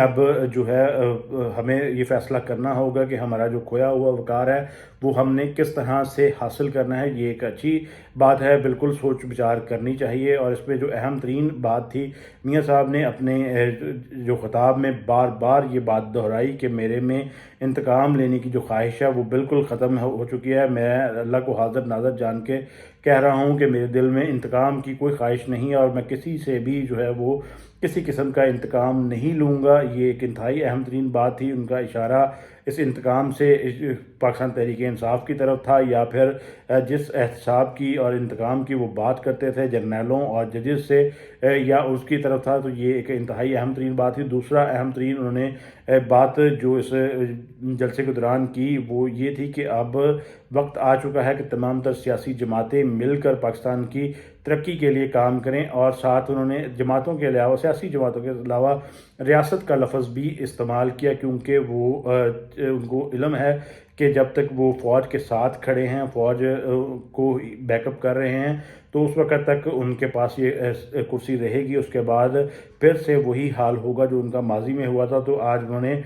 اب جو ہے ہمیں یہ فیصلہ کرنا ہوگا کہ ہمارا جو کھویا ہوا وقار ہے وہ ہم نے کس طرح سے حاصل کرنا ہے۔ یہ ایک اچھی بات ہے، بالکل سوچ بچار کرنی چاہیے۔ اور اس میں جو اہم ترین بات تھی، میاں صاحب نے اپنے جو خطاب میں بار بار یہ بات دہرائی کہ میرے میں انتقام لینے کی جو خواہش ہے وہ بالکل ختم ہو چکی ہے۔ میں اللہ کو حاضر ناظر جان کے کہہ رہا ہوں کہ میرے دل میں انتقام کی کوئی خواہش نہیں ہے، اور میں کسی سے بھی جو ہے وہ کسی قسم کا انتقام نہیں لوں گا۔ یہ ایک انتہائی اہم ترین بات تھی۔ ان کا اشارہ اس انتقام سے پاکستان تحریک انصاف کی طرف تھا، یا پھر جس احتساب کی اور انتقام کی وہ بات کرتے تھے جرنیلوں اور ججز سے، یا اس کی طرف تھا۔ تو یہ ایک انتہائی اہم ترین بات تھی۔ دوسرا اہم ترین انہوں نے بات جو اس جلسے کے دوران کی وہ یہ تھی کہ اب وقت آ چکا ہے کہ تمام تر سیاسی جماعتیں مل کر پاکستان کی ترقی کے لیے کام کریں، اور ساتھ انہوں نے جماعتوں کے علاوہ، سیاسی جماعتوں کے علاوہ ریاست کا لفظ بھی استعمال کیا، کیونکہ وہ ان کو علم ہے کہ جب تک وہ فوج کے ساتھ کھڑے ہیں، فوج کو بیک اپ کر رہے ہیں، تو اس وقت تک ان کے پاس یہ کرسی رہے گی۔ اس کے بعد پھر سے وہی حال ہوگا جو ان کا ماضی میں ہوا تھا۔ تو آج انہوں نے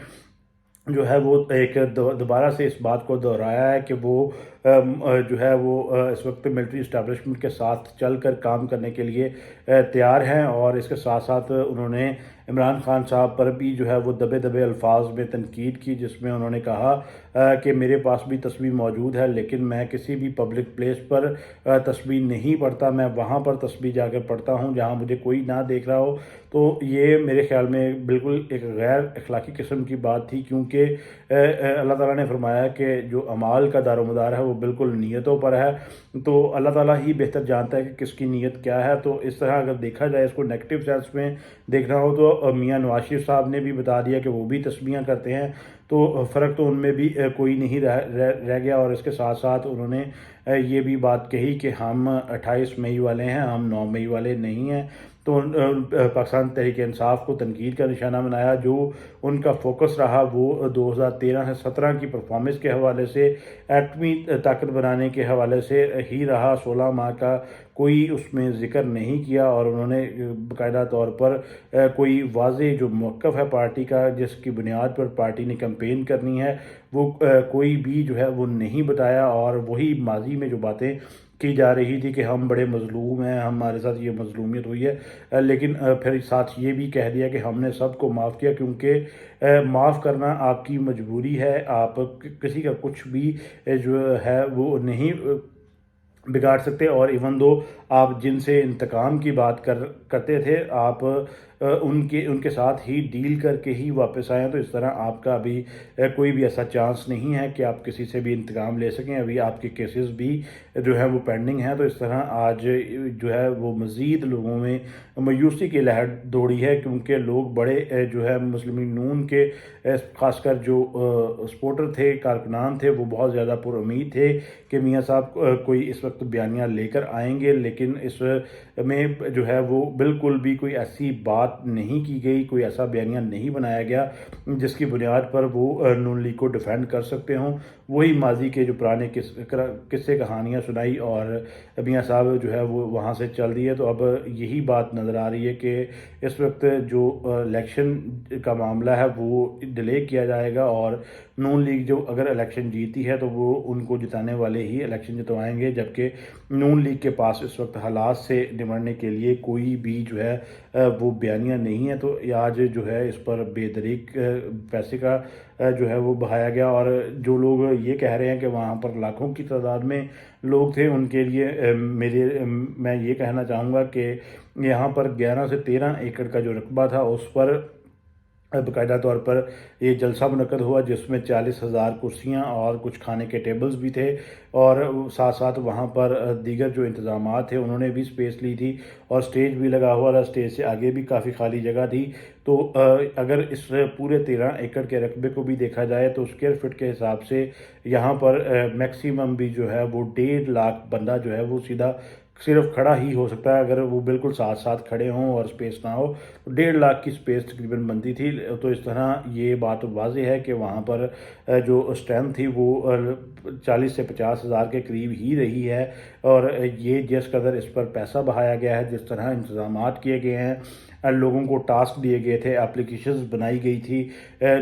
جو ہے وہ ایک دوبارہ سے اس بات کو دہرایا ہے کہ وہ جو ہے وہ اس وقت ملٹری اسٹیبلشمنٹ کے ساتھ چل کر کام کرنے کے لیے تیار ہیں، اور اس کے ساتھ ساتھ انہوں نے عمران خان صاحب پر بھی جو ہے وہ دبے دبے الفاظ میں تنقید کی، جس میں انہوں نے کہا کہ میرے پاس بھی تسبیح موجود ہے، لیکن میں کسی بھی پبلک پلیس پر تسبیح نہیں پڑھتا، میں وہاں پر تسبیح جا کر پڑھتا ہوں جہاں مجھے کوئی نہ دیکھ رہا ہو۔ تو یہ میرے خیال میں بالکل ایک غیر اخلاقی قسم کی بات تھی، کیونکہ اللہ تعالیٰ نے فرمایا کہ جو اعمال کا دار و مدار ہے وہ بالکل نیتوں پر ہے۔ تو اللہ تعالیٰ ہی بہتر جانتا ہے کہ کس کی نیت کیا ہے۔ تو اس طرح اگر دیکھا جائے، اس کو نیگیٹو سینس میں دیکھنا ہو، تو میاں نواز شریف صاحب نے بھی بتا دیا کہ وہ بھی تسبیحاں کرتے ہیں، تو فرق تو ان میں بھی کوئی نہیں رہ گیا۔ اور اس کے ساتھ ساتھ انہوں نے یہ بھی بات کہی کہ ہم 28 مئی والے ہیں، ہم 9 مئی والے نہیں ہیں۔ تو پاکستان تحریک انصاف کو تنقید کا نشانہ بنایا۔ جو ان کا فوکس رہا وہ 2013 سے 17 کی پرفارمنس کے حوالے سے، ایٹمی طاقت بنانے کے حوالے سے ہی رہا۔ 16 ماہ کا کوئی اس میں ذکر نہیں کیا، اور انہوں نے باقاعدہ طور پر کوئی واضح جو موقف ہے پارٹی کا، جس کی بنیاد پر پارٹی نے کیمپین کرنی ہے، وہ کوئی بھی جو ہے وہ نہیں بتایا۔ اور وہی ماضی میں جو باتیں کی جا رہی تھی کہ ہم بڑے مظلوم ہیں، ہمارے ساتھ یہ مظلومیت ہوئی ہے، لیکن پھر ساتھ یہ بھی کہہ دیا کہ ہم نے سب کو معاف کیا، کیونکہ معاف کرنا آپ کی مجبوری ہے۔ آپ کسی کا کچھ بھی جو ہے وہ نہیں بگاڑ سکتے، اور ایون دو آپ جن سے انتقام کی بات کرتے تھے، آپ ان کے ساتھ ہی ڈیل کر کے ہی واپس آئیں۔ تو اس طرح آپ کا ابھی کوئی بھی ایسا چانس نہیں ہے کہ آپ کسی سے بھی انتقام لے سکیں، ابھی آپ کے کیسز بھی جو ہے وہ پینڈنگ ہیں۔ تو اس طرح آج جو ہے وہ مزید لوگوں میں مایوسی کی لہر دوڑی ہے، کیونکہ لوگ بڑے جو ہے مسلم لیگ نون کے خاص کر جو سپورٹر تھے، کارکنان تھے، وہ بہت زیادہ پر امید تھے کہ میاں صاحب کوئی اس وقت بیانیہ لے کر آئیں گے، لیکن اس میں جو ہے وہ بالکل بھی کوئی ایسی بات نہیں کی گئی، کوئی ایسا بیانیہ نہیں بنایا گیا جس کی بنیاد پر وہ نون لیگ کو ڈیفینڈ کر سکتے ہوں۔ وہی ماضی کے جو پرانے قصے کہانیاں سنائی، اور میاں صاحب جو ہے وہ وہاں سے چل دی ہے۔ تو اب یہی بات نظر آ رہی ہے کہ اس وقت جو الیکشن کا معاملہ ہے وہ ڈیلے کیا جائے گا، اور نون لیگ جو اگر الیکشن جیتی ہے تو وہ ان کو جتانے والے ہی الیکشن جتوائیں گے، جبکہ نون لیگ کے پاس اس وقت حالات سے نمٹنے کے لیے کوئی بھی جو ہے وہ بیانیہ نہیں ہے۔ تو آج جو ہے اس پر بے دریغ پیسے کا جو ہے وہ بہایا گیا، اور جو لوگ یہ کہہ رہے ہیں کہ وہاں پر لاکھوں کی تعداد میں لوگ تھے، ان کے لیے میں یہ کہنا چاہوں گا کہ یہاں پر 11 سے 13 ایکڑ کا جو رقبہ تھا اس پر باقاعدہ طور پر یہ جلسہ منعقد ہوا، جس میں 40,000 کرسیاں اور کچھ کھانے کے ٹیبلز بھی تھے، اور ساتھ ساتھ وہاں پر دیگر جو انتظامات تھے انہوں نے بھی سپیس لی تھی، اور سٹیج بھی لگا ہوا تھا، سٹیج سے آگے بھی کافی خالی جگہ تھی۔ تو اگر اس پورے 13 ایکڑ کے رقبے کو بھی دیکھا جائے تو اسکوائر فٹ کے حساب سے یہاں پر میکسیمم بھی جو ہے وہ 1.5 لاکھ بندہ جو ہے وہ سیدھا صرف کھڑا ہی ہو سکتا ہے۔ اگر وہ بالکل ساتھ ساتھ کھڑے ہوں اور سپیس نہ ہو تو 1.5 لاکھ کی سپیس تقریباً بنتی تھی۔ تو اس طرح یہ بات واضح ہے کہ وہاں پر جو اسٹرینتھ تھی وہ 40 سے 50 ہزار کے قریب ہی رہی ہے، اور یہ جس قدر اس پر پیسہ بہایا گیا ہے، جس طرح انتظامات کیے گئے ہیں، لوگوں کو ٹاسک دیے گئے تھے، اپلیکیشنز بنائی گئی تھی،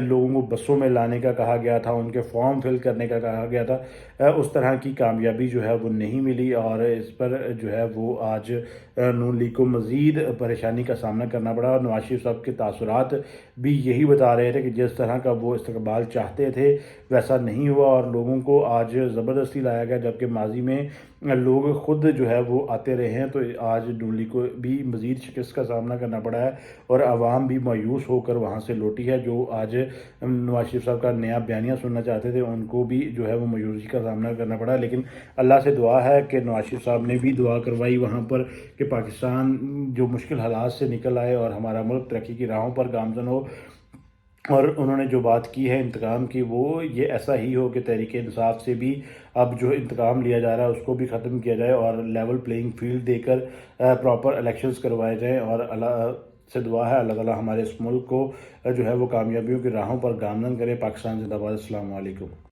لوگوں کو بسوں میں لانے کا کہا گیا تھا، ان کے فارم فل کرنے کا کہا گیا تھا، اس طرح کی کامیابی جو ہے وہ نہیں ملی، اور اس پر جو ہے وہ آج نون لیگ کو مزید پریشانی کا سامنا کرنا پڑا۔ اور نواز شریف صاحب کے تاثرات بھی یہی بتا رہے تھے کہ جس طرح کا وہ استقبال چاہتے تھے ویسا نہیں ہوا، اور لوگوں کو آج زبردستی لایا گیا، جبکہ ماضی میں لوگ خود جو ہے وہ آتے رہے ہیں۔ تو آج نون لیگ کو بھی مزید شکست کا سامنا کرنا پڑا ہے، اور عوام بھی مایوس ہو کر وہاں سے لوٹی ہے۔ جو آج نواز شریف صاحب کا نیا بیانیہ سننا چاہتے تھے، ان کو بھی جو ہے وہ مایوسی کا سامنا کرنا پڑا، لیکن اللہ سے دعا ہے کہ نواز شریف صاحب نے بھی دعا کروائی وہاں پر کہ پاکستان جو مشکل حالات سے نکل آئے اور ہمارا ملک ترقی کی راہوں پر گامزن ہو۔ اور انہوں نے جو بات کی ہے انتقام کی، وہ یہ ایسا ہی ہو کہ تحریک انصاف سے بھی اب جو انتقام لیا جا رہا ہے اس کو بھی ختم کیا جائے، اور لیول پلینگ فیلڈ دے کر پراپر الیکشنز کروائے جائیں، اور اللہ سے دعا ہے اللہ تعالیٰ ہمارے اس ملک کو جو ہے وہ کامیابیوں کی راہوں پر گامزن کرے۔ پاکستان زندہ باد۔ السلام علیکم۔